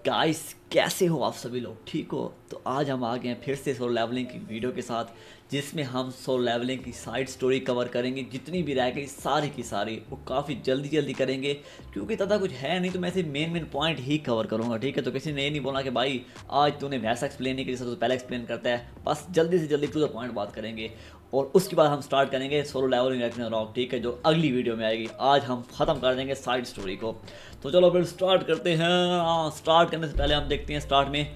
Guys, कैसे हो आप सभी लोग? ठीक हो? तो आज हम आ गए हैं फिर से सोलो लेवलिंग की वीडियो के साथ, जिसमें हम सोलो लेवलिंग की साइड स्टोरी कवर करेंगे। जितनी भी रह गई सारी की सारी वो काफ़ी जल्दी जल्दी करेंगे, क्योंकि ज़्यादा कुछ है नहीं। तो मैं सिर्फ मेन मेन पॉइंट ही कवर करूँगा, ठीक है? तो किसी ने ये नहीं बोला कि भाई आज तूने वैसा एक्सप्लेन नहीं किया जैसा तो पहले एक्सप्लेन करता है। बस जल्दी से जल्दी टू द पॉइंट बात करेंगे, और उसके बाद हम स्टार्ट करेंगे सोलो लेवलिंग रैग्नारॉक, ठीक है? जो अगली वीडियो में आएगी। आज हम ख़त्म कर देंगे साइड स्टोरी को। तो चलो फिर स्टार्ट करते हैं। स्टार्ट करने से पहले हम देखते हैं स्टार्ट में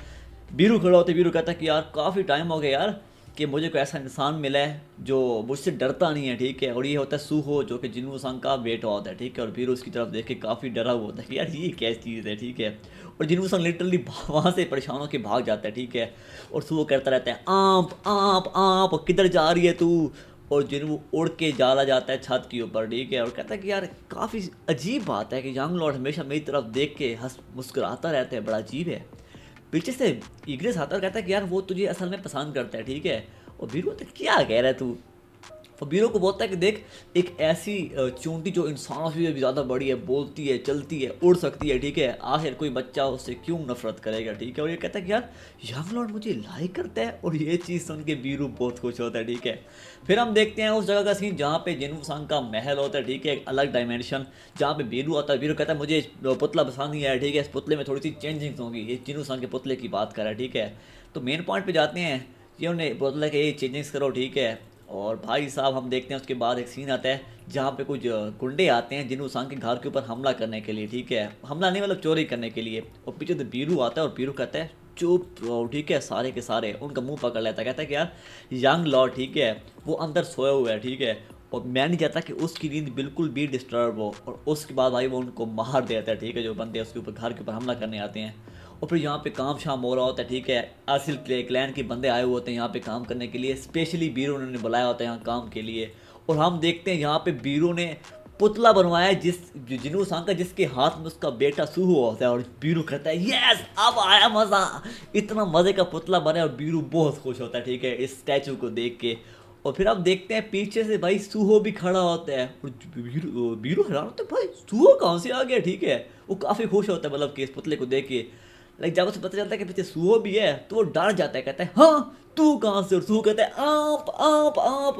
बीरू खड़ा होते। बीरू कहता है कि यार काफ़ी टाइम हो गया यार कि मुझे कोई ऐसा इंसान मिला है जो मुझसे डरता नहीं है, ठीक है? और ये होता है सूहो, जो कि जिन्नू सांग का बेटा होता है, ठीक है? और बीरू उसकी तरफ देख के काफ़ी डरा हुआ होता है कि यार ये क्या चीज़ है, ठीक है? और जिन्नू सांग लिटरली वहाँ से परेशान होकर भाग जाता है, ठीक है? और सूहो कहता रहता है आप आप आप किधर जा रही है तू? और जिन्हों उड़ के जाला जाता है छत के ऊपर, ठीक है? और कहता है कि यार काफ़ी अजीब बात है कि यंग लॉर्ड हमेशा मेरी तरफ देख के हंस मुस्कुराता रहता है, बड़ा अजीब है। पीछे से इग्रेस आता है और कहता है कि यार वो तुझे असल में पसंद करता है, ठीक है? और वीरू कहता है क्या कह रहा है तू? फबीरो को बोलता है कि देख, एक ऐसी चूंटी जो इंसानों से भी ज़्यादा बड़ी है, बोलती है, चलती है, उड़ सकती है, ठीक है? आखिर कोई बच्चा उससे क्यों नफरत करेगा, ठीक है? और ये कहता है कि यार यंग लॉर्ड मुझे लाइक करता है, और ये चीज़ सुन के बीरू बहुत खुश होता है, ठीक है? फिर हम देखते हैं उस जगह का सीन जहाँ पे जिनू सांग का महल होता है, ठीक है? एक अलग डायमेंशन जहाँ पे बीरू आता है। बीरू कहता है मुझे पुतला पसंद नहीं आया, ठीक है? इस पुतले में थोड़ी सी चेंजिंग्स होंगी। ये जिनू सांग के पुतले की बात कर रहा है, ठीक है? तो मेन पॉइंट पे जाते हैं कि उन्हें पुतला के ये चेंजिंग्स करो, ठीक है? और भाई साहब हम देखते हैं उसके बाद एक सीन आता है जहाँ पे कुछ गुंडे आते हैं जिन्हों सांग के घर के ऊपर हमला करने के लिए, ठीक है? हमला नहीं, मतलब चोरी करने के लिए। और पीछे से बीरू आता है और बीरू कहता है चुप रहो, ठीक है? सारे के सारे उनका मुंह पकड़ लेता है। कहता है कि यार यंग लॉर्ड, ठीक है, वो अंदर सोया हुआ है, ठीक है? और मैं नहीं चाहता कि उसकी नींद बिल्कुल भी डिस्टर्ब हो। और उसके बाद भाई वो उनको मार देता है, ठीक है? जो बंदे उसके ऊपर घर के ऊपर हमला करने आते हैं। और फिर यहाँ पे काम शाम हो रहा होता है, ठीक है? असिल क्लैन के बंदे आए हुए होते हैं यहाँ पे काम करने के लिए। स्पेशली बीरू ने बुलाया होता है यहाँ काम के लिए। और हम देखते हैं यहाँ पे बीरू ने पुतला बनवाया है जिनू सांग का, जिसके हाथ में उसका बेटा सूहू होता है। और बीरू कहता है यस, अब आया मज़ा। इतना मज़े का पुतला बना है और बीरू बहुत खुश होता है, ठीक है, इस स्टैचू को देख के। और फिर आप देखते हैं पीछे से भाई सूहो भी खड़ा होता है, और बीरू बीरू हैरान होता है भाई सूहो कहाँ से आ गया, ठीक है? वो काफ़ी खुश होता है, मतलब कि इस पुतले को देख के। लाइक जब उसे पता चलता है कि पीछे सूहो भी है तो वो डर जाता है, कहता है हाँ तू कहाँ से? और सूहो कहता है आप आप आप।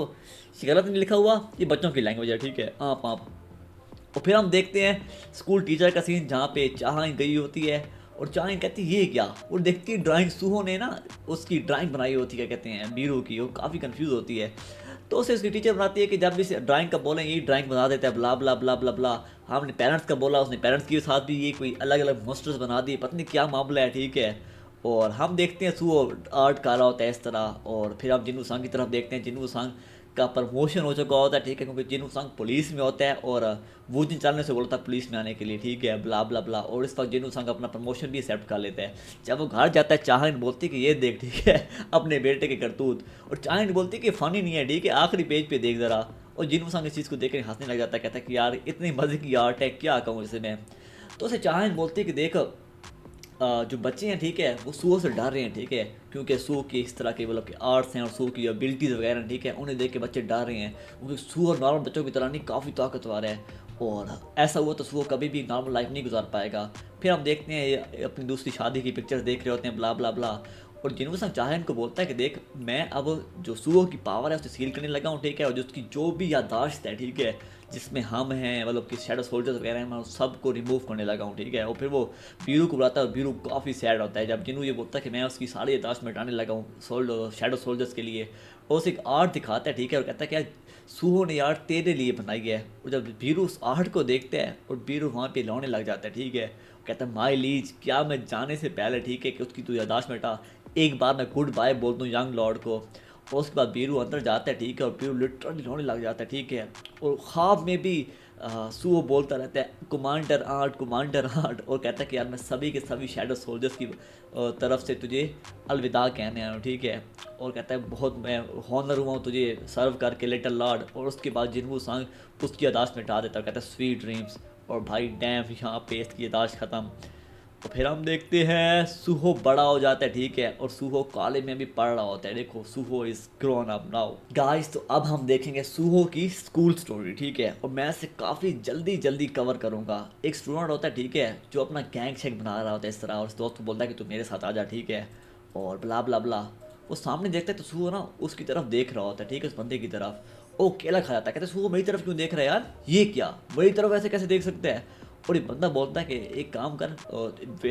गलत नहीं लिखा हुआ, ये बच्चों की लैंग्वेज है, ठीक है? आप आप। और फिर हम देखते हैं स्कूल टीचर का सीन जहाँ पे चाहन गई होती है। और चाहन कहती है ये क्या? और देखती है ड्राइंग सूहो ने ना उसकी ड्राइंग बनाई होती है, क्या कहते हैं, बीरू की। वो काफ़ी कंफ्यूज होती है। तो उसे उसकी टीचर बनाती है कि जब भी इसे ड्राइंग का बोलें यही ड्राइंग बना देता है, ब्ला ब्ला ब्ला ब्ला ब्ला। हमने पेरेंट्स का बोला, उसने पेरेंट्स के साथ भी ये कोई अलग अलग मोस्टर्स बना दिए, पता नहीं क्या मामला है, ठीक है? और हम देखते हैं सूहो आर्ट कर रहा होता है इस तरह। और फिर हम जिन्नू सांग की तरफ देखते हैं। जिन्नू सांग का प्रमोशन हो चुका होता है, ठीक है? क्योंकि जिन्नू सांग पुलिस में होता है और वो दिन चलने से बोलता है पुलिस में आने के लिए, ठीक है? ब्ला ब्ला ब्ला। और इस वक्त जिन्नू सांग अपना प्रमोशन भी एक्सेप्ट कर लेता है। जब वो घर जाता है चाहन बोलती है कि ये देख, ठीक है, अपने बेटे के करतूत। और चाहन बोलती है कि फ़नी नहीं है, ठीक है, आखिरी पेज पे देख ज़रा। और जिन्नू सांग इस चीज़ को देख कर हंसने लग जाता है, कहता है कि यार इतनी मज़े की आर्ट है, क्या कहूँ इसे मैं। तो उसे चाहन बोलती है कि देख जो बच्चे हैं, ठीक है, वो सूअर से डर रहे हैं, ठीक है? क्योंकि सूअर की इस तरह के मतलब कि आर्ट्स हैं और सूअर की एबिलिटीज़ वगैरह, ठीक है, उन्हें देख के बच्चे डर रहे हैं। क्योंकि सूअर नॉर्मल बच्चों की तरह नहीं, काफ़ी ताकतवर है। और ऐसा हुआ तो सूअर कभी भी नॉर्मल लाइफ नहीं गुजार पाएगा। फिर हम देखते हैं ये अपनी दूसरी शादी की पिक्चर्स देख रहे होते हैं, ब्ला ब्ला ब्ला। और जिन्हों संग चाहे इनको बोलता है कि देख, मैं अब जो सूअर की पावर है उसे सील करने लगा हूँ, ठीक है? और जो उसकी जो भी याददाश्त है, ठीक है, जिसमें हम हैं, मतलब कि शैडो सोल्जर्स वगैरह हैं, मैं उन सबको रिमूव करने लगा हूँ, ठीक है? और फिर वो बीरू को बुलाता है और बीरू काफ़ी सैड होता है जब जिनू ये बोलता है कि मैं उसकी सारी याददाश्त मिटाने लगा हूँ शैडो सोल्जर्स के लिए। और उसे एक आर्ट दिखाता है, ठीक है? और कहता है कि यार सूहो ने आर्ट तेरे लिए बनाई है। और जब बीरू उस आर्ट को देखते हैं और बीरू वहाँ पे रोने लग जाता है, ठीक है? कहता है माई लीज, क्या मैं जाने से पहले, ठीक है, कि उसकी तू याददाश्त मिटा, एक बार मैं गुड बाय बोल दूँ यंग लॉर्ड को। और उसके बाद बीरू अंदर जाता है, ठीक है? और बीरू लिटरली रोने लग जाता है, ठीक है? और ख्वाब में भी सुओ बोलता रहता है कमांडर आर्ट, कमांडर आर्ट। और कहता है कि यार मैं सभी के सभी शैडो सोल्जर्स की तरफ से तुझे अलविदा कहने आया हूँ, ठीक है? और कहता है बहुत मैं हॉनर हुआ हूँ तुझे सर्व करके लिटिल लॉर्ड। और उसके बाद जिनवू सांग उसकी यादाश्त मिटा देता है, कहता है स्वीट ड्रीम्स। और भाई डैम, यहाँ पे इसकी यादाश्त ख़त्म। और फिर हम देखते हैं सूहो बड़ा हो जाता है, ठीक है, और सूहो कॉलेज में भी पढ़ रहा होता है। देखो Suho is grown up now guys. तो अब हम देखेंगे सूहो की स्कूल स्टोरी, ठीक है, और मैं इसे काफ़ी जल्दी जल्दी कवर करूंगा। एक स्टूडेंट होता है, ठीक है, जो अपना गैंग शेक बना रहा होता है इस तरह, और उस दोस्त को बोलता है कि तू मेरे साथ आ जा, ठीक है, और ब्ला ब्ला ब्ला। वो सामने देखता है तो सूहो ना उसकी तरफ देख रहा होता है, ठीक है, उस बंदे की तरफ। वो केला खा जाता है, कहते सूहो मेरी तरफ क्यों देख रहा है यार, ये क्या मेरी तरफ ऐसे कैसे देख सकते हैं। और ये बंदा बोलता है कि एक काम कर,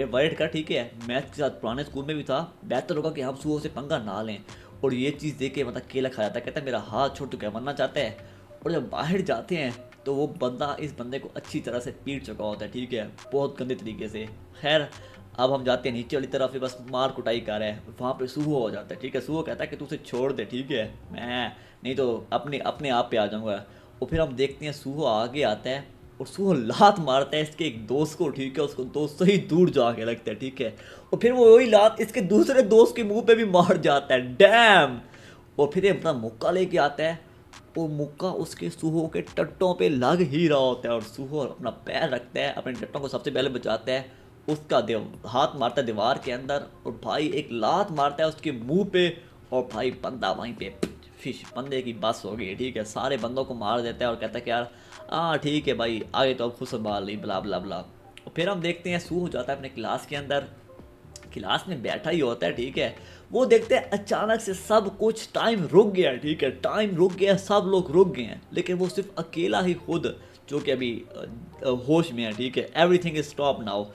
वेट कर, ठीक है, मैथ के साथ पुराने स्कूल में भी था, बेहतर होगा कि हम सुबह से पंगा ना लें। और ये चीज़ देख के मतलब केला खा जाता है, कहता है मेरा हाथ छोड़ तू क्या मरना चाहता है। और जब बाहर जाते हैं तो वो बंदा इस बंदे को अच्छी तरह से पीट चुका होता है, ठीक है, बहुत गंदे तरीके से। खैर अब हम जाते हैं नीचे वाली तरफ, बस मार कुटाई कर रहे हैं, वहाँ पे सूहो हो जाता है, ठीक है। सूहो कहता है कि तू उसे छोड़ दे, ठीक है, मैं नहीं तो अपने अपने आप पे आ जाऊँगा। और फिर हम देखते हैं सूहो आगे आता है और सूहो लात मारता है इसके एक दोस्त को, ठीक है, उसको दोस्त से ही दूर जाके लगता है, ठीक है। और फिर वो वही लात इसके दूसरे दोस्त के मुंह पे भी मार जाता है, डैम। और फिर ये अपना मुक्का लेके आता है, वो मुक्का उसके सूहो के टट्टों पे लग ही रहा होता है, और सूहो अपना पैर रखता है, अपने टट्टों को सबसे पहले बचाता है, उसका हाथ मारता है दीवार के अंदर, और भाई एक लात मारता है उसके मुंह पे, और भाई बंदा वहीं पे फिश, बंदे की बस हो गई, ठीक है, सारे बंदों को मार देता है और कहता है कि यार हाँ ठीक है भाई आगे तो अब खुद संभाल ली, ब्ला ब्ला ब्ला। और फिर हम देखते हैं सूहो जाता है अपने क्लास के अंदर, क्लास में बैठा ही होता है, ठीक है, वो देखते हैं अचानक से सब कुछ टाइम रुक गया, ठीक है, टाइम रुक गया, सब लोग रुक गए हैं, लेकिन वो सिर्फ अकेला ही खुद जो कि अभी होश में है, ठीक है, एवरीथिंग इज स्टॉप नाउ।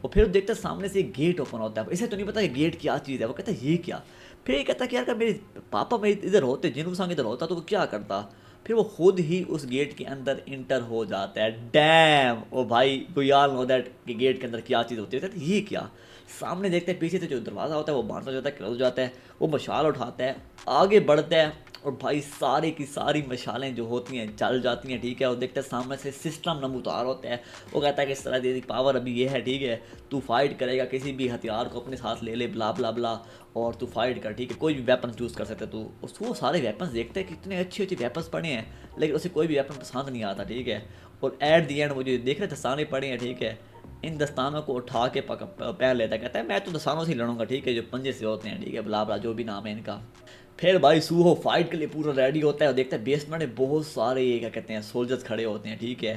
और फिर देखते हैं सामने से एक गेट ओपन होता है, इसे तो नहीं पता कि गेट क्या चीज़ है, वो कहता है ये क्या। फिर ये कहता है कि यार मेरे पापा मेरे इधर होते, जिनू संग इधर होता तो वो क्या करता। फिर वो खुद ही उस गेट के अंदर इंटर हो जाता है, डैम। ओ भाई वी ऑल नो दैट कि गेट के अंदर क्या चीज़ होती है, कहते हैं ये क्या। सामने देखते हैं पीछे से जो दरवाज़ा होता है वो बंद हो जाता है, क्लोज हो जाता है, वो मशाल उठाता है, आगे बढ़ता है, और भाई सारी की सारी मशालें जो होती हैं जल जाती हैं, ठीक है। और देखते हैं सामने से सिस्टम नमूदार होता है, वो कहता है कि इस तरह की पावर अभी ये है, ठीक है, तू फाइट करेगा किसी भी हथियार को अपने साथ ले ले, ब्ला ब्ला ब्ला, और तू फाइट कर, ठीक है, कोई भी वेपन चूज़ कर सकते तू। वो सारे वेपन्स देखते हैं कितने अच्छे अच्छे वेपन्स पड़े हैं, लेकिन उसे कोई भी वेपन पसंद नहीं आता, ठीक है। और एट दी एंड मुझे देख रहे दस्ताने पड़े हैं, ठीक है, इन दस्तानों को उठा के पहन लेता है, कहता है मैं तो दस्तानों से ही लड़ूंगा, ठीक है, जो पंजे से होते हैं, ठीक है, ब्ला ब्ला जो भी नाम है इनका। फिर भाई सूहो फाइट के लिए पूरा रेडी होता है और देखता है बेसमेंट में बहुत सारे क्या कहते हैं सोल्जर्स खड़े होते हैं, ठीक है।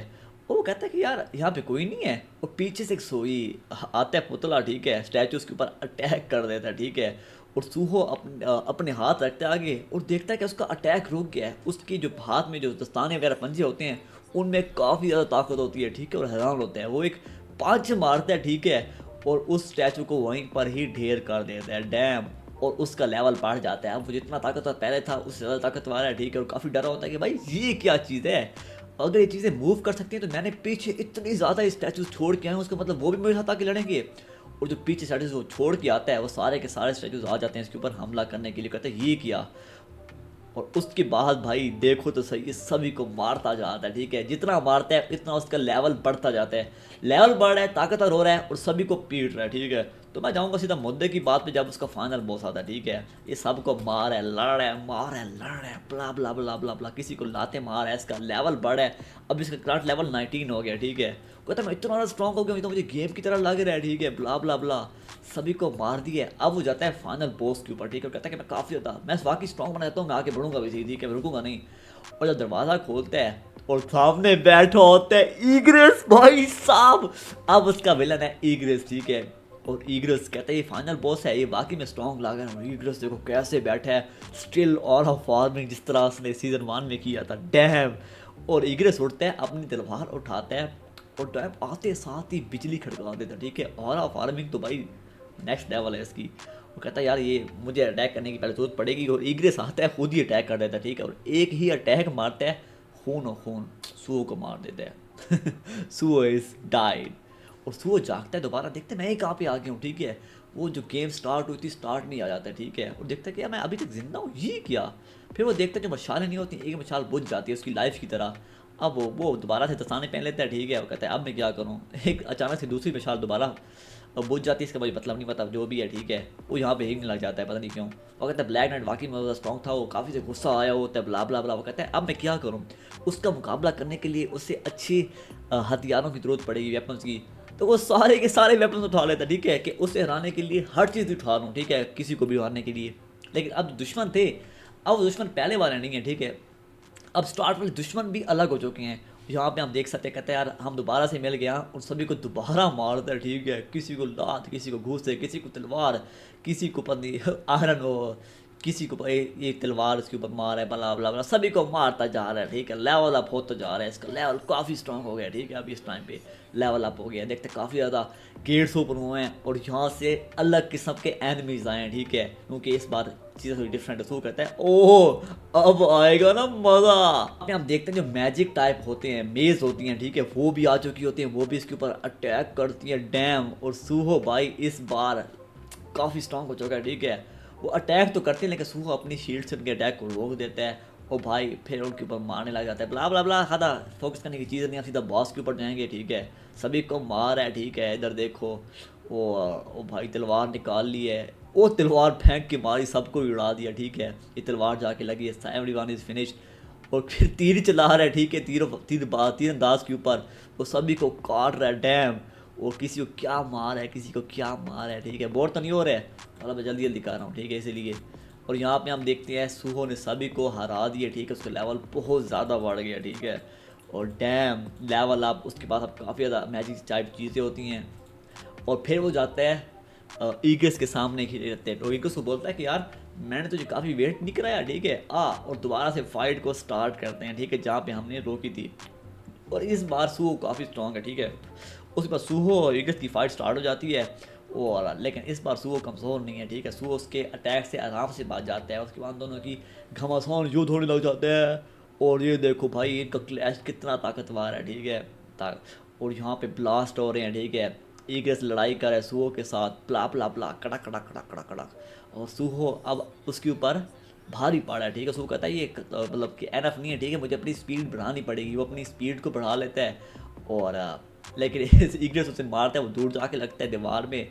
वो कहता है कि यार यहाँ पे कोई नहीं है, और पीछे से एक सोई आता है पुतला, ठीक है, स्टैचू उसके ऊपर अटैक कर देता है, ठीक है। और सूहो अपने हाथ रखता है आगे और देखता है कि उसका अटैक रुक गया है, उसकी जो हाथ में जो दस्ताने वगैरह पंजे होते हैं उनमें काफ़ी ज़्यादा ताकत होती है, ठीक है, और हैरान होता है, वो एक पंच मारता है, ठीक है, और उस स्टैचू को वहीं पर ही ढेर कर देता है, डैम। और उसका लेवल बढ़ जाता है, अब वो जितना ताकतवर पहले था उससे ज़्यादा ताकतवर है, ठीक है, और काफ़ी डरा होता है कि भाई ये क्या चीज़ है, अगर ये चीज़ें मूव कर सकती हैं तो मैंने पीछे इतनी ज़्यादा स्टैचूज छोड़ के आए हैं, उसका मतलब वो भी मेरे साथ आके लड़ेंगे। और जो पीछे स्टैचूज वो छोड़ के आता है वो सारे के सारे स्टैचूज आ जाते हैं इसके ऊपर हमला करने के लिए, कहते हैं ये किया। और उसके बाद भाई देखो तो सही ये सभी को मारता जाता है, ठीक है, जितना मारता है इतना उसका लेवल बढ़ता जाता है, लेवल बढ़ रहा है, ताकतवर हो रहा है, और सभी को पीट रहा है, ठीक है। तो मैं जाऊंगा सीधा मुद्दे की बात पे, जब उसका फाइनल बॉस आता है, ठीक है, ये सबको मार है, लड़ रहा है, मार है, लड़ रहा है, ब्ला ब्ला ब्ला ब्ला ब्ला, किसी को लाते मार है, इसका लेवल बढ़ है, अब इसका करंट लेवल 19 हो गया, ठीक है। कहता है मैं इतना ज़्यादा स्ट्रॉन्ग हो गया, तो मुझे गेम की तरह लग रहा है, ठीक है, ब्ला ब्ला ब्ला, सभी को मार दिया। अब वो जाता है फाइनल बॉस के ऊपर, ठीक है, कहता है कि मैं काफ़ी ज़्यादा मैं वाकई स्ट्रॉन्ग बना जाता हूँ, मैं आगे बढ़ूंगा भी सही, ठीक है, मैं रुकूंगा नहीं। और जब दरवाज़ा खोलता है और सामने बैठा होता है ईग्रेस, भाई साहब, अब उसका विलन है ईग्रेस, ठीक है। और ईग्रेस कहता है ये फाइनल बॉस है, ये बाकी में स्ट्रॉन्ग लग रहा है, और ईग्रेस देखो कैसे बैठा है, स्टिल और ऑफ फार्मिंग जिस तरह उसने सीजन 1 में किया था, डैम। और ईग्रेस उठता है, अपनी तलवार उठाता है, और डैम आते साथ ही बिजली खड़का देता है, ठीक है, और फार्मिंग तो भाई नेक्स्ट लेवल है इसकी। वो कहता है यार ये मुझे अटैक करने की पहले जरूरत पड़ेगी, और ईग्रेस आता है खुद ही अटैक कर देता है, ठीक है, और एक ही अटैक मारता है, खून और खून सूहो को मार देता है सूहो इज डाइड। और सूहो जागता है दोबारा, देखते मैं ही कहाँ पे आ गया हूँ, ठीक है, वो जो गेम स्टार्ट हुई थी स्टार्ट नहीं आ जाता है, ठीक है, और देखता है कि यार मैं अभी तक जिंदा हूँ, ये क्या। फिर वो देखता है जो मशालें नहीं होती, एक मशाल बुझ जाती है उसकी लाइफ की तरह। अब वो दोबारा से दस्ताने पहन लेता है, ठीक है, वो कहता है अब मैं क्या करूँ, एक अचानक से दूसरी मशाल दोबारा बुझ जाती है, इसका मुझे मतलब नहीं पता जो भी है, ठीक है, वो यहाँ पे हिंगने लग जाता है, पता नहीं क्यों। वो कहता है ब्लैक नाइट वाकई में ज़्यादा स्ट्रॉन्ग था, वो काफ़ी से गुस्सा आया होता है, ब्ला ब्ला ब्ला। वो कहता है अब मैं क्या करूँ, उसका मुकाबला करने के लिए उससे अच्छी हथियारों की ज़रूरत पड़ेगी, वेपन्स की। तो वो सारे के सारे वेपन्स उठा लेता, ठीक है, कि उसे हराने के लिए हर चीज़ उठा लूँ, ठीक है, किसी को भी हराने के लिए। लेकिन अब दुश्मन थे, अब वो दुश्मन पहले वाले नहीं है, ठीक है, अब स्टार्ट वाले दुश्मन भी अलग हो चुके हैं। यहाँ पे हम देख सकते हैं, कहते हैं यार हम दोबारा से मिल गया और सभी को दोबारा मारता है, ठीक है, किसी को लात, किसी को घूसे, किसी को तलवार, किसी को पत्नी आयरन हो, किसी को ये तलवार उसके ऊपर मार है, बला बला बला, सभी को मारता जा रहा है, ठीक है, लेवल अप होता जा रहा है, इसका लेवल काफ़ी स्ट्रांग हो गया, ठीक है, अभी इस टाइम पे लेवल अप हो गया, देखते काफ़ी ज़्यादा गेट्स ओपन हुए हैं और यहाँ से अलग किस्म के एनिमीज आए हैं, ठीक है, क्योंकि इस बार चीज़ें थोड़ी डिफरेंट है। कहता है ओह अब आएगा ना मज़ा। हम देखते हैं जो मैजिक टाइप होते हैं, मेज होती हैं, ठीक है, वो भी आ चुकी होती हैं, वो भी इसके ऊपर अटैक करती हैं, डैम। और सूहो भाई इस बार काफ़ी स्ट्रांग हो चुका है, ठीक है, वो अटैक तो करते हैं लेकिन सूहो अपनी शील्ड से उनके अटैक को रोक देता है और भाई फिर उनके ऊपर मारने लग जाता है, बला बला बला, ज़्यादा फोकस करने की चीज़ नहीं, आप सीधा बॉस के ऊपर जाएंगे, ठीक है, सभी को मार है, ठीक है, इधर देखो वो भाई तलवार निकाल ली है, वो तलवार फेंक के मारी, सबको उड़ा दिया, ठीक है, ये तलवार जाके लगी है, एवरीवन इज फिनिश। और फिर तीर चला रहा है, ठीक है, तीर अंदाज के ऊपर वो सभी को काट रहा है, डैम। और किसी को क्या मार है, किसी को क्या मार है, ठीक है, बोर तो नहीं हो रहा है, मतलब मैं जल्दी जल्दी कर रहा हूँ, ठीक है, इसीलिए। और यहाँ पे हम देखते हैं सूहो ने सभी को हरा दिया, ठीक है, उसका लेवल बहुत ज़्यादा बढ़ गया, ठीक है, और डैम लेवल अप, उसके बाद अब काफ़ी ज़्यादा मैजिक टाइप चीज़ें होती हैं। और फिर वो जाता है ईगस के सामने खड़े रहते हैं, तो ईगस को बोलता है कि यार मैंने तुझे काफ़ी वेट नहीं कराया, ठीक है, और दोबारा से फाइट को स्टार्ट करते हैं, ठीक है, जहाँ पे हमने रोकी थी। और इस बार सूहो काफ़ी स्ट्रॉन्ग है, ठीक है, उसके बाद सूहो और ईगस की फाइट स्टार्ट हो जाती है। और लेकिन इस बार सूहो कमज़ोर नहीं है, ठीक है, सूहो उसके अटैक से आराम से बच जाता है, उसके बाद दोनों की घमासान युद्ध होने लग जाते हैं। और ये देखो भाई इनका क्लैश कितना ताकतवर है, ठीक है, और यहाँ पे ब्लास्ट हो रहे हैं, ठीक है, ईगस लड़ाई करे सूहो के साथ, प्ला प्ला प्ला, कड़क कड़क कड़क कड़क कड़क। और सूहो अब उसके ऊपर भारी पड़ा है, ठीक है, सूहो कहता है ये मतलब कि एनफ नहीं है, ठीक है, मुझे अपनी स्पीड बढ़ानी पड़ेगी। वो अपनी स्पीड को बढ़ा लेता है और लेकिन ईगस उसे मारता है, वो दूर जाके लगता है दीवार में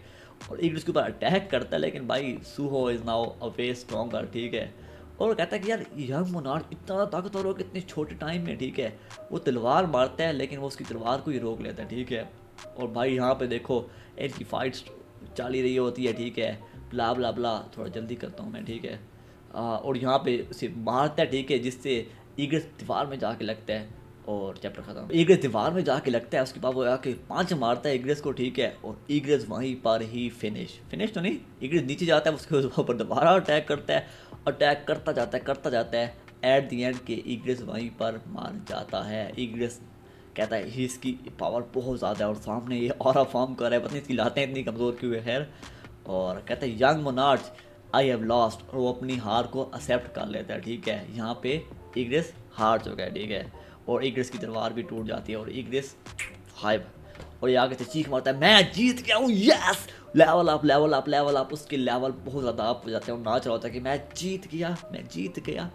और ईगस के ऊपर अटैक करता है। लेकिन भाई Suho is now a way stronger, ठीक है, और कहता है कि यार यंग मोनार्क इतना ताकतवर हो कितने छोटे टाइम में, ठीक है, वो तलवार मारता है लेकिन वो उसकी तलवार को ही रोक लेता है, ठीक है। और भाई यहाँ पे देखो इनकी फाइट चल ही रही होती है, ठीक है, ब्ला ब्ला ब्ला, थोड़ा जल्दी करता हूँ मैं, ठीक है, और यहाँ पे उसे मारता है, ठीक है, जिससे ईगस दीवार में जाके लगता है और चैप्टर खत्म। ईगस दीवार में जाके लगता है, उसके बाद वो आके 5 मारता है ईगस को, ठीक है, और ईगस वहीं पर ही फिनिश तो नहीं, ईगस नीचे जाता है, उसके ऊपर दोबारा अटैक करता है, अटैक करता जाता है, एट दी एंड के ईगस वहीं पर मार जाता है। ईगस कहता है ही इसकी पावर बहुत ज़्यादा है और सामने ये ऑरा फॉर्म कर रहा है, पता नहीं इसकी लातें इतनी कमज़ोर क्यों है, खैर। और कहता है young monarch I have lost, और वो अपनी हार को एक्सेप्ट कर लेता है, ठीक है, यहाँ पे ईगस हार चुका है, ठीक है, और ईगस की तलवार भी टूट जाती है और ईगस हाइव, और ये आगे से चीख मारता है मैं जीत गया हूँ, yes, level up level up level up, उसके लेवल बहुत ज़्यादा अप हो जाते हैं और नाच रहा होता है कि मैं जीत गया।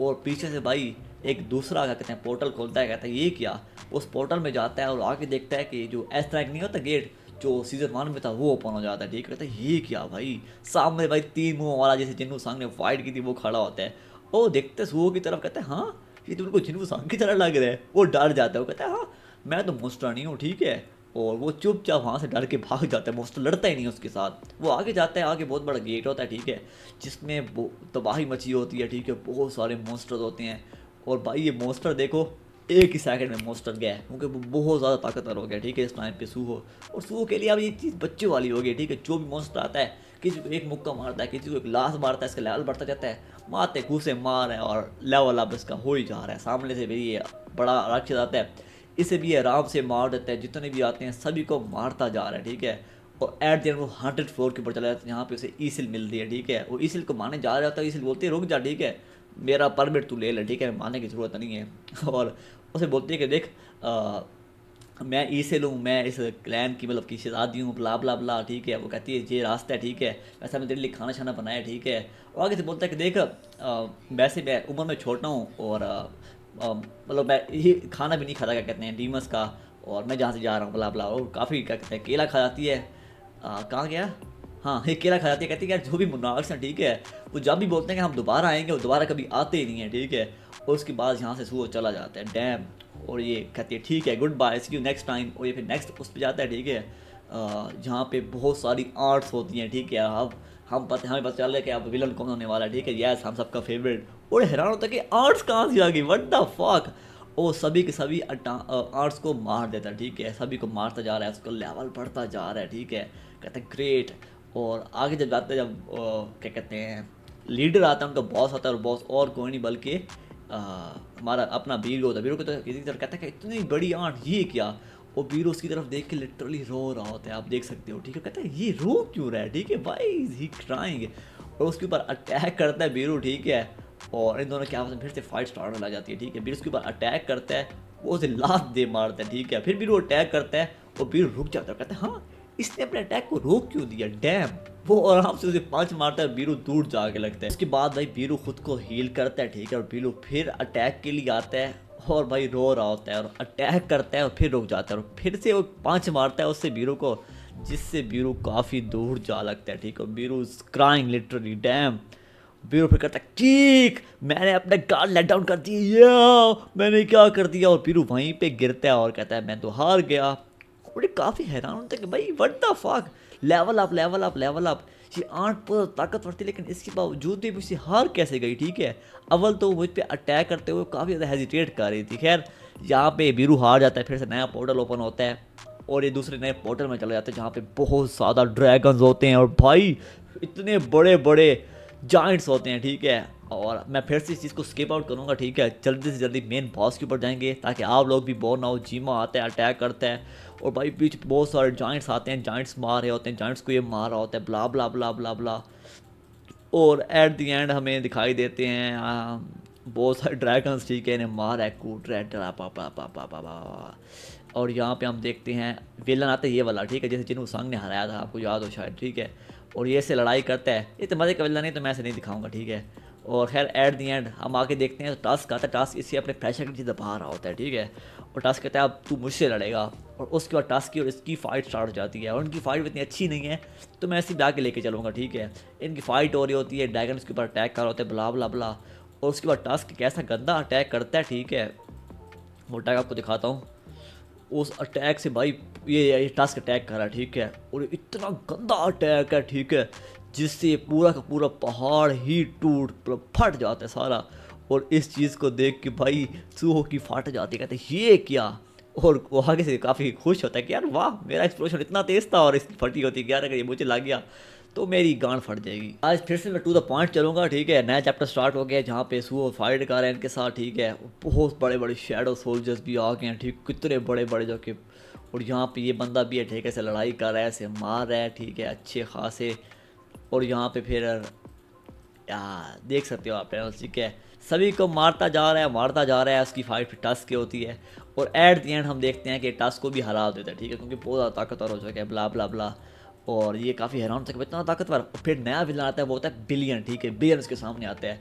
और पीछे से भाई एक दूसरा क्या कहते हैं पोर्टल खोलता है, कहता है ये क्या, उस पोर्टल में जाता है और आके देखता है कि जो एस ट्रैक नहीं होता गेट जो सीजन 1 में था वो ओपन हो जाता है, ठीक कहता है ये क्या भाई, सामने भाई 3 मुंह वाला जैसे जिन्नू सांग ने फाइट की थी वो खड़ा होता है। वो देखते सूहो की तरफ, कहते हैं हाँ ये तो उनको जिन्नू सांग की तरह लग रहा है, वो डर जाता है, वो कहता है हाँ मैं तो मोस्टर नहीं हूँ, ठीक है, और वो चुपचाप वहाँ से डर के भाग जाता है, मोस्टर लड़ता ही नहीं उसके साथ। वो आगे जाता है, आगे बहुत बड़ा गेट होता है, ठीक है, जिसमें तबाही मची होती है, ठीक है, बहुत सारे मोस्टर होते हैं। और भाई ये मोस्टर देखो एक ही सेकंड में मोस्टर गया है क्योंकि वो बहुत ज़्यादा ताकतवर हो गया, ठीक है, इस टाइम पे सूहो। और सूहो के लिए अब ये चीज़ बच्चे वाली हो गई, ठीक है, जो भी मोस्टर आता है किसी को एक मुक्का मारता है, किसी को एक लाश मारता है, इसका लेवल बढ़ता जाता है, मारते घूसे मार है और लेवल अब इसका हो ही जा रहा है। सामने से भी ये बड़ा राक्षस आता है, इसे भी आराम से मार देता है, जितने भी आते हैं सभी को मारता जा रहा है, ठीक है, और एट द एंड वो 100 फ्लोर के ऊपर चला जाता है, यहाँ पे उसे ईसिल मिल रही है, ठीक है, वो ईसिल को मारने जा रहा होता है, ईसिल बोलती है रुक जा, ठीक है, मेरा परमिट तू ले ले, ठीक है, मारने की ज़रूरत नहीं है। और उसे बोलती है कि देख मैं ईसिल हूँ, मैं इस क्लैन की मतलब की शहजादी हूँ, ब्ला ब्ला ब्ला, ठीक है, वो कहती है ये रास्ता है, ठीक है, वैसे मैंने तेरे लिए खाना छाना बनाया, ठीक है, और आगे से बोलता है कि देख वैसे मैं उम्र में छोटा हूँ और मतलब मैं ये खाना भी नहीं खाता, क्या कहते हैं डीमस का, और मैं जहाँ से जा रहा हूँ ब्ला ब्ला, और काफ़ी क्या कहते हैं केला खा जाती है, कहाँ गया, हाँ ये केला खा जाती है, कहती है यार जो भी मुनाफ्स हैं, ठीक है, वो जब भी बोलते हैं कि हम दोबारा आएंगे वो दोबारा कभी आते ही नहीं है, ठीक है, और उसके बाद यहाँ से सुओ चला जाता है डैम। और ये कहती है ठीक है goodbye see you next time. और ये फिर नेक्स्ट उस पर जाता है, ठीक है, जहाँ पे बहुत सारी आर्ट्स होती हैं, ठीक है। अब हमें पता चल रहा है कि अब विलन कौन होने वाला है, ठीक है, यस हम सबका फेवरेट। और हैरान होता है कि आर्ट्स कहाँ से आ गई, व्हाट द फक। वो सभी के सभी आर्ट्स को मार देता है, ठीक है, सभी को मारता जा रहा है, उसका लेवल बढ़ता जा रहा है, ठीक है। कहते हैं ग्रेट। और आगे जब जाते हैं, जब क्या कहते हैं लीडर आता है, उनका बॉस आता है, और बॉस और कोई नहीं बल्कि हमारा अपना वीरू होता है। वीरू को तो किसी तरह कहता है कि इतनी बड़ी आंट ये क्या। और वीरू उसकी तरफ देख के लिटरली रो रहा होता है, आप देख सकते हो, ठीक है। कहता है ये रो क्यों रहा है, ठीक है, वाई इज ही क्राइंग। और उसके ऊपर अटैक करता है वीरू, ठीक है। और इन दोनों क्या फिर से फाइट स्टार्ट हो जाती है, ठीक है। वीरू उसके ऊपर अटैक करता है, वो उसे लात दे मारता है, ठीक है। फिर वीरू अटैक करता है और वीरू रुक जाता है, कहता है हाँ इसने अपने अटैक को रोक क्यों दिया, डैम। वो आराम से उसे पंच मारता है, बीरू दूर जाके लगता है। उसके बाद भाई बीरू खुद को हील करता है, ठीक है। और बीरू फिर अटैक के लिए आता है और भाई रो रहा होता है और अटैक करता है और फिर रुक जाता है और फिर से वो पंच मारता है उससे बीरू को, जिससे बीरू काफ़ी दूर जा लगता है, ठीक है। Biru crying literally dam. Biru फिर कहता है ठीक मैंने अपने गार्ड लेट डाउन कर दिया, मैंने क्या कर दिया। और बीरू वहीं पे गिरता है और कहता है मैं तो हार गया। बड़े काफ़ी हैरान होते हैं कि भाई what the fuck, level up level up level up. ये आंट बहुत ताकतवर थी, लेकिन इसके बावजूद भी मुझसे हार कैसे गई, ठीक है। अव्वल तो मुझ पर अटैक करते हुए काफ़ी ज़्यादा हेजिटेट कर रही थी। खैर यहाँ पे बीरू हार जाता है, फिर से नया पोर्टल ओपन होता है और ये दूसरे नए पोर्टल में चले जाते हैं जहाँ पे बहुत ज़्यादा ड्रैगन्स होते हैं और भाई इतने बड़े बड़े जाइंट्स होते हैं, ठीक है। और मैं फिर से इस चीज़ को स्किप आउट करूँगा, ठीक है। जल्दी से जल्दी मेन बॉस के ऊपर जाएंगे ताकि आप लोग भी बोर ना हो। जीमा आता है, अटैक करता है और भाई बीच बहुत सारे जाइंट्स आते हैं, जाइंट्स मार रहे होते हैं, जाइंट्स को ये मार रहा होता है, ब्ला ब्ला ब्ला ब्ला ब्ला। और एट द एंड हमें दिखाई देते हैं बहुत सारे ड्रैगन्स, ठीक है, इन्हें मार है, कूट रहा है, डरा पा पा पा पा पा पा। और यहाँ पे हम देखते हैं विलन आता है ये वाला, ठीक है, जैसे जिन्हों संग ने हराया था, आपको याद हो शायद, ठीक है। और ये से लड़ाई करता है, ये तो मज़े का विलन नहीं, तो मैं ऐसे नहीं दिखाऊंगा, ठीक है। और खैर एट द एंड हम आके देखते हैं तो टास्क आता है, टास्क इसी अपने प्रेशर की चीज़ दबा रहा होता है, ठीक है। और टास्क कहता है अब तू मुझसे लड़ेगा। और उसके बाद टास्क की और इसकी फ़ाइट स्टार्ट हो जाती है और उनकी फ़ाइट इतनी अच्छी नहीं है तो मैं ऐसे ही के लेके चलूँगा, ठीक है। इनकी फ़ाइट हो रही होती है, ड्रैगन्स के ऊपर अटैक कर रहे होते हैं, ब्ला ब्ला ब्ला। और उसके बाद टास्क कैसा गंदा अटैक करता है, ठीक है, वो अटैक आपको दिखाता हूँ। उस अटैक से भाई ये टास्क अटैक कर रहा है, ठीक है। और इतना गंदा अटैक है, ठीक है, जिससे पूरा का पूरा पहाड़ ही टूट फट जाता है सारा। और इस चीज़ को देख के भाई सूहो की फट जाती है, कहते ये क्या। और वो आगे से काफ़ी खुश होता है कि यार वाह मेरा एक्सप्लोजन इतना तेज़ था और इसकी फटी होती है, यार अगर ये मुझे लग गया तो मेरी गांड फट जाएगी। आज फिर से मैं टू द पॉइंट चलूँगा, ठीक है। नया चैप्टर स्टार्ट हो गया है जहाँ पे सूहो फाइट कर रहे हैं इनके साथ, ठीक है। बहुत बड़े बड़े शैडो सोल्जर्स भी आ गए हैं, ठीक, कितने बड़े बड़े जो कि। और यहाँ पे ये बंदा भी है, ठीक है, से लड़ाई कर रहा है, से मार रहा है, ठीक है, अच्छे खासे। और यहाँ पे फिर यार देख सकते हो आप, ठीक है, सभी को मारता जा रहा है, मारता जा रहा है। उसकी फाइट फिर टास्क की होती है और एट द एंड हम देखते हैं कि टास्क को भी हरा देता है, ठीक है, क्योंकि बहुत ज़्यादा ताकतवर हो चुका है, ब्ला ब्ला ब्ला। और ये काफ़ी हैरान होता है कि इतना ताकतवर। फिर नया विलन आता है, वो होता है बिलियन, ठीक है। बिलियन उसके सामने आता है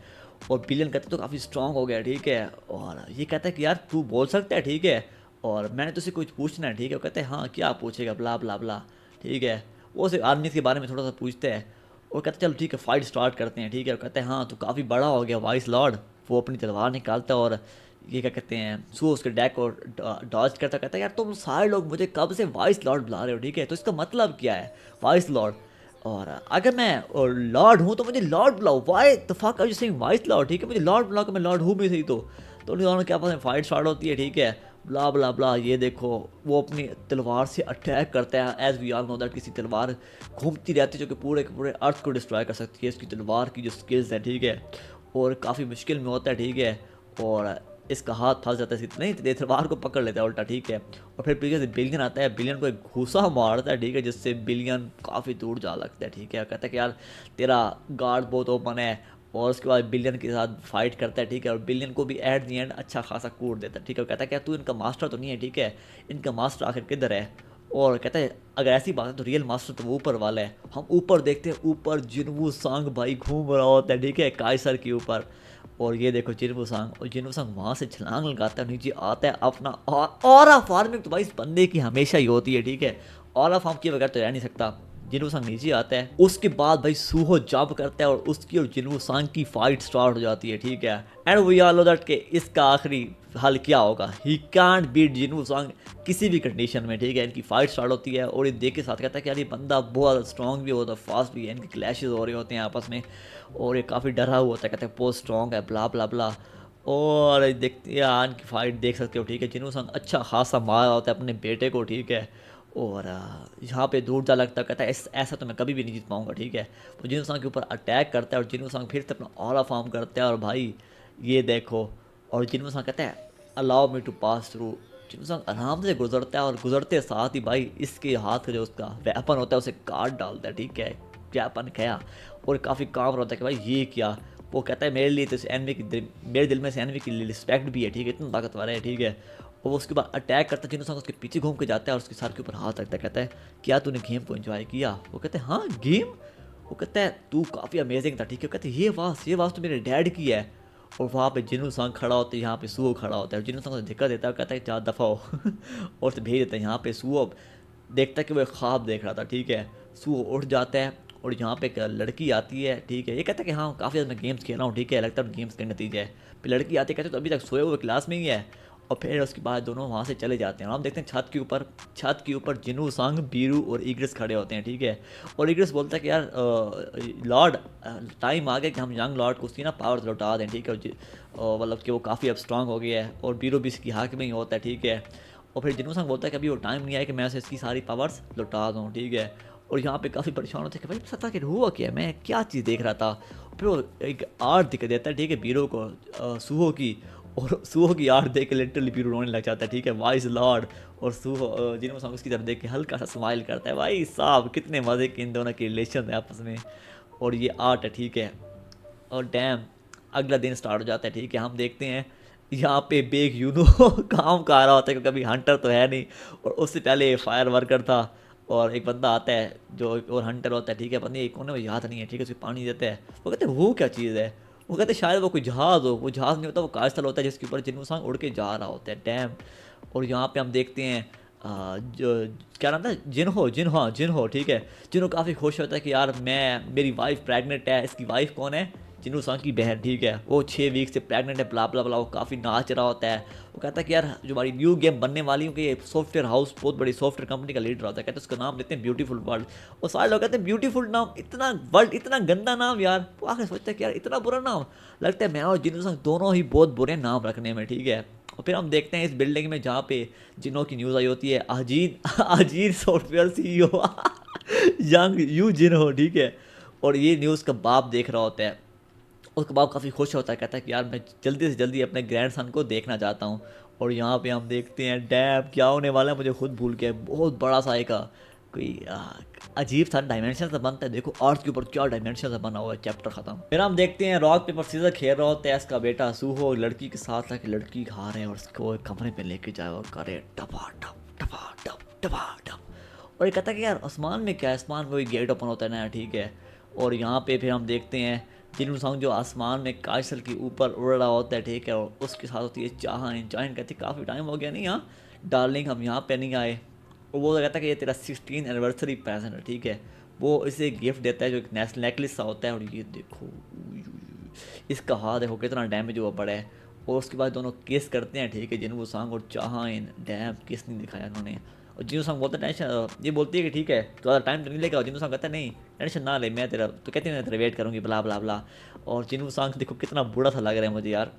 और बिलियन कहते तो काफ़ी स्ट्रॉन्ग हो गया, ठीक है। और ये कहता है कि यार तू बोल सकता है, ठीक है, और मैंने तुझसे कुछ पूछना है, ठीक है। वो कहते हैं हाँ क्या पूछेगा, ब्ला ब्ला ब्ला, ठीक है। वो उसे आर्मी के बारे में थोड़ा सा पूछते हैं और कहते चलो ठीक है फाइट स्टार्ट करते हैं, ठीक है। और कहते हैं हाँ तो काफ़ी बड़ा हो गया वाइस लॉर्ड। वो अपनी तलवार निकालता है और ये क्या कहते हैं सो उसके डैक को डॉज करता, कहता है यार तुम सारे लोग मुझे कब से वाइस लॉर्ड बुला रहे हो, ठीक है, तो इसका मतलब क्या है वाइस लॉर्ड। और अगर मैं लॉर्ड हूँ तो मुझे लॉर्ड बुलाओ, why the fuck are you saying vice lord, ठीक है, मुझे लॉर्ड बुलाओ कि मैं लॉर्ड हूँ भी सही। तो उन दोनों क्या पता फाइट स्टार्ट होती है, ठीक है, ब्ला ब्ला ब्ला। ये देखो वो अपनी तलवार से अटैक करता है, as we all know that किसी तलवार घूमती रहती है जो कि पूरे के पूरे अर्थ को डिस्ट्रॉय कर सकती है, इसकी तलवार की जो स्किल्स है, ठीक है। और काफ़ी मुश्किल में होता है, ठीक है। और इसका हाथ फंस जाता है, नहीं तो तलवार को पकड़ लेता है उल्टा, ठीक है। और फिर पीछे से बिलियन आता है, बिलियन को एक घूसा मारता है, ठीक है, जिससे बिलियन काफ़ी दूर जा लगता है, ठीक है। कहता है कि यार तेरा गार्ड बहुत ओपन है। और उसके बाद बिलियन के साथ फाइट करता है, ठीक है। और बिलियन को भी एट दी एंड अच्छा खासा कूट देता है, ठीक है। कहता है क्या तू इनका मास्टर तो नहीं है, ठीक है, इनका मास्टर आखिर किधर है। और कहता है अगर ऐसी बात है तो रियल मास्टर तो वो ऊपर वाला है। हम ऊपर देखते हैं, ऊपर जिनवू सांग भाई घूम रहा होता है, ठीक है, काइसर के ऊपर। और ये देखो जिनवू सांग, और जिनवू सांग वहाँ से छलांग लगाता है, नीचे आता है अपना। और फार्मिंग तो भाई इस बंदे की हमेशा ही होती है, ठीक है, ऑरा फार्म किए बगैर तो रह नहीं सकता। जिन्हों सांग नीचे आता है। उसके बाद भाई सूहो जंप करता है और उसकी और जिन्हों सांग की फाइट स्टार्ट हो जाती है, ठीक है। And we all know that कि इसका आखिरी हल क्या होगा, ही कांट बीट जिन्हों सांग किसी भी कंडीशन में, ठीक है। इनकी फाइट स्टार्ट होती है और ये देख के साथ कहता है कि यार ये बंदा बहुत स्ट्रॉन्ग भी होता है, फास्ट भी है, इनके क्लैशेस हो रहे होते हैं आपस में और ये काफ़ी डरा हुआ होता है, कहता है बहुत स्ट्रॉन्ग है, ब्ला ब्ला ब्ला। और देखते हैं इनकी फाइट देख सकते हो, ठीक है। जिन्हों संग अच्छा खासा मारा होता है अपने बेटे को, ठीक है। और यहाँ पे दूर जा लगता है, कहता है ऐसा तो मैं कभी भी नहीं जीत पाऊंगा, ठीक है। वो जिन्हों संग के ऊपर अटैक करता है और जिन्हों संग फिर से अपना ऑरा फॉर्म करता है और भाई ये देखो। और जिन्हों संग कहता है allow me to pass through, जिन्हों संग आराम से गुजरता है और गुजरते साथ ही भाई इसके हाथ का जो उसका वेपन होता है उसे काट डालता है, ठीक है। वेपन खया और काफ़ी काम होता है कि भाई ये क्या। वो कहता है मेरे लिए तो एनवी की मेरे दिल में से एनवी की रिस्पेक्ट भी है, ठीक है, इतना ताकतवर है, ठीक है। और वो उसके बाद अटैक करता है, जिन्होंने उसके पीछे घूम के जाता है और उसके सर के ऊपर हाथ रखता है, कहता है क्या तूने गेम को एंजॉय किया। वो कहते हैं हाँ गेम। वो कहता है तू काफ़ी अमेजिंग था, ठीक है। कहते हैं ये वास तो मेरे डैड की है। और वहाँ पे जिन्नू सांग खड़ा होता है, यहाँ पे सूहो खड़ा होता है। जिन्नू सांग उसे धिक्का देता है, कहता है 4 दफ़ा हो और उसे भेज देता है। यहाँ पे सूहो देखता है कि वो एक ख्वाब देख रहा था, ठीक है। सूहो उठ जाता है और यहाँ पे एक लड़की आती है, ठीक है। ये कहता है कि हाँ काफ़ी ज़्यादा मैं गेम्स खेल रहा हूँ, ठीक है, लगता है गेम्स के नतीजे है। फिर लड़की आती है, कहते तो अभी तक सोए हुए क्लास में ही है। और फिर उसके बाद दोनों वहाँ से चले जाते हैं और हम देखते हैं छत के ऊपर जिन्नू सांग, बीरू और इग्रिस खड़े होते हैं, ठीक है। और इग्रिस बोलता है कि यार लॉर्ड टाइम आ गया कि हम यंग लॉर्ड को उसकी ना पावर लौटा दें, ठीक है। मतलब कि वो काफ़ी अब स्ट्रांग हो गया है और बीरू भी इसकी हक में ही होता है, ठीक है। और फिर जिन्नू सांग बोलता है कि अभी वो टाइम नहीं आया कि मैं उसे इसकी सारी पावर्स लौटा दूँ, ठीक है। और यहाँ पे काफ़ी परेशान होते हैं कि भाई सत्ता के हुआ क्या, मैं क्या चीज़ देख रहा था। फिर वो एक आर्ट दिखा देता है, ठीक है, बीरो को सूहो की। और सूहो की आर्ट देख के लिटरली बीरो रोने लग जाता है, ठीक है, वाइज लॉर्ड। और सूहो जिन्हों सांग उसकी तरफ देख के हल्का सा स्माइल करता है। भाई साहब कितने मज़े के इन दोनों के रिलेशन है आपस में। और ये आर्ट है, ठीक है। और डैम अगला दिन स्टार्ट हो जाता है, ठीक है। हम देखते हैं यहाँ पे बेग यूनो काम कर रहा होता है क्योंकि अभी हंटर तो है नहीं और उससे पहले फायर वर्कर था। और एक बंदा आता है जो और हंटर होता है, ठीक है। पता नहीं कौन है वो याद नहीं है, ठीक है। उसे पानी देता है, वो कहते हैं वो क्या चीज़ है। वो कहते हैं शायद वो कोई जहाज़ हो। वो जहाज़ नहीं होता, वो कार्यस्थल होता है जिसके ऊपर जिन्नू सांग उड़ के जा रहा होता है, डैम। और यहाँ पे हम देखते हैं जो क्या नाम था, जिन्हो, ठीक है। जिन्हो काफ़ी खुश होता है कि यार मेरी वाइफ प्रेग्नेंट है। इसकी वाइफ कौन है, जिन्नू सांग की बहन, ठीक है। वो 6 वीक से प्रेग्नेंट है, ब्ला ब्ला ब्ला। वो काफ़ी नाच रहा होता है। वो कहता है कि यार जो हमारी न्यू गेम बनने वाली हूँ कि ये सॉफ्टवेयर हाउस बहुत बड़ी सॉफ्टवेयर कंपनी का लीडर होता है, कहते हैं उसका नाम लेते हैं ब्यूटीफुल वर्ल्ड। और सारे लोग कहते हैं ब्यूटीफुल नाम, इतना वर्ल्ड, इतना गंदा नाम यार। वो आखिर सोचता है कि यार इतना बुरा नाम। लगता है मैं और जिन्नू सांग दोनों ही बहुत बुरे नाम रखने में, ठीक है। और फिर हम देखते हैं इस बिल्डिंग में जहाँ पे जिन्हों की न्यूज़ आई होती है, Ajit software CEO Young Yoo जिन्हो, ठीक है। और ये न्यूज़ का बाप देख रहा होता है। उसका बाप काफ़ी खुश होता है, कहता है कि यार मैं जल्दी से जल्दी अपने ग्रैंड सन को देखना चाहता हूँ। और यहाँ पे हम देखते हैं डैम क्या होने वाला है मुझे खुद भूल गया। बहुत बड़ा सा एक कोई अजीब सा डायमेंशन सा बनता है। देखो अर्थ के ऊपर क्या डायमेंशन सा बना हुआ है, चैप्टर खत्म। फिर हम देखते हैं रॉक पेपर सीजर खेल रहा होता है इसका बेटा सूहो लड़की के साथ लाके लड़की हार है और उसको एक कमरे पे लेके जाए और करे टपा टप टपा टप टपा टप। और ये कहता है कि यार आसमान में क्या है, आसमान में वही गेट ओपन होता है ना, ठीक है। और यहाँ पे फिर हम देखते हैं जिन्नू सांग जो आसमान में काजल के ऊपर उड़ रहा होता है, ठीक है। और उसके साथ होती है चाहन कहती है काफ़ी टाइम हो गया नहीं यहाँ डार्लिंग हम यहाँ पे नहीं आए। और वो कहता है कि ये तेरा 16 एनिवर्सरी प्रेजेंट है, ठीक है। वो इसे गिफ्ट देता है जो एक नेकलेस सा होता है। और ये देखो इसका हाथ देखो कितना डैमेज हुआ पड़ा है। और उसके बाद दोनों किस करते हैं, ठीक है, जिन्नू सांग और चाहन। डैम किस नहीं दिखाया उन्होंने। और जिन्नू सांग बोलता है टेंशन, ये बोलती है कि ठीक है ज़्यादा टाइम तो नहीं लेगा। जिन्नू सांग कहता है नहीं टेंशन ना ले, मैं तेरा तो कहती है मैं तेरा वेट करूँगी, ब्ला ब्ला ब्ला। और जिन्नू सांग देखो कितना बुरा सा लग रहा है मुझे यार।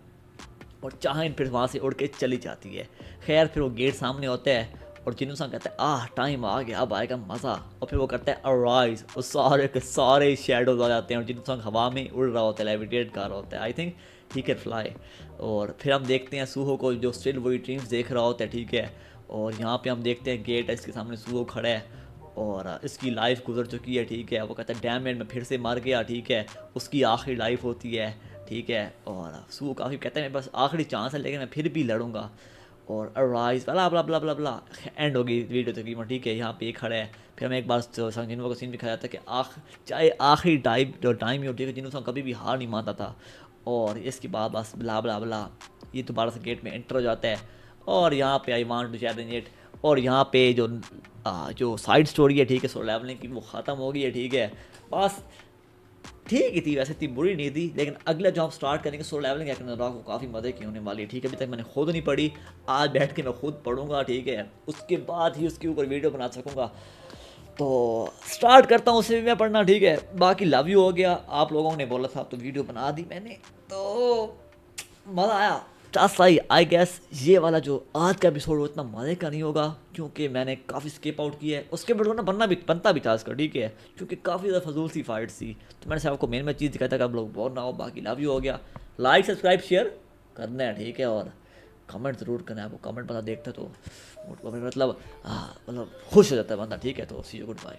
और चाहन फिर वहाँ से उड़ के चली जाती है। खैर फिर वो गेट सामने होता है और जिन्नू सांग कहता है टाइम आ गया, अब आएगा मज़ा। और फिर वो करता है अराइज और सारे के सारे शेडोज आ जाते हैं और जिन्नू सांग हवा में उड़ रहा होता है, लेविटेट कर रहा होता है। I think he can fly. और फिर हम देखते हैं सूहो को जो स्टिल वही ड्रीम्स देख रहा होता है, ठीक है। और यहाँ पे हम देखते हैं गेट है, इसके सामने सूहो खड़ा है और इसकी लाइफ गुजर चुकी है, ठीक है। वो कहता है डैमेज मैं फिर से मर गया, ठीक है। उसकी आखिरी लाइफ होती है, ठीक है। और सूहो काफ़ी कहता है मेरे बस आखिरी चांस है लेकिन मैं फिर भी लड़ूंगा। और arise blah blah blah blah blah and होगी वीडियो तकरीबन, ठीक है। यहाँ पे एक खड़ा है। फिर हमें एक बार संग जिन्हों का सीन दिखाया जाता है कि चाहे आखिरी टाइम ही हो, ठीक है, जिन्हों संग कभी भी हार नहीं मानता था। और इसके बाद बस ब्ला ब्ला ब्ला ये दोबारा से गेट में एंटर हो जाता है। और यहाँ पे I want to challenge it. और यहाँ पे जो साइड स्टोरी है ठीक है सोलो लेवलिंग की, वो ख़त्म हो गई है ठीक है। बस ठीक ही थी, वैसे इतनी बुरी नहीं थी, लेकिन अगला जो हम स्टार्ट करेंगे सोलो लेवलिंग रॉक को काफ़ी मज़े की होने वाली है ठीक है। अभी तक मैंने खुद नहीं पढ़ी, आज बैठ के मैं खुद पढ़ूंगा ठीक है, उसके बाद ही उसके ऊपर वीडियो बना सकूँगा। तो स्टार्ट करता हूँ उसे भी मैं पढ़ना ठीक है। बाकी लव यू हो गया, आप लोगों ने बोला था तो वीडियो बना दी मैंने, तो मज़ा आया। जस्ट आई गेस ये वाला जो आज का एपिसोड हो इतना मज़े का नहीं होगा, क्योंकि मैंने काफ़ी स्किप आउट किया है। उसके बाद ना बनता भी था इसका ठीक है, क्योंकि काफ़ी ज़्यादा फजूल सी फाइट्स थी। तो मैंने आपको मेन चीज़ दिखाई था कि आप लोग बोर ना हो। बाकी लव यू हो गया, लाइक सब्सक्राइब शेयर करना है ठीक है, और कमेंट ज़रूर करना है। आपको कमेंट पता देखते तो मतलब खुश हो जाता है बंदा ठीक है। तो सी यू, गुड बाय।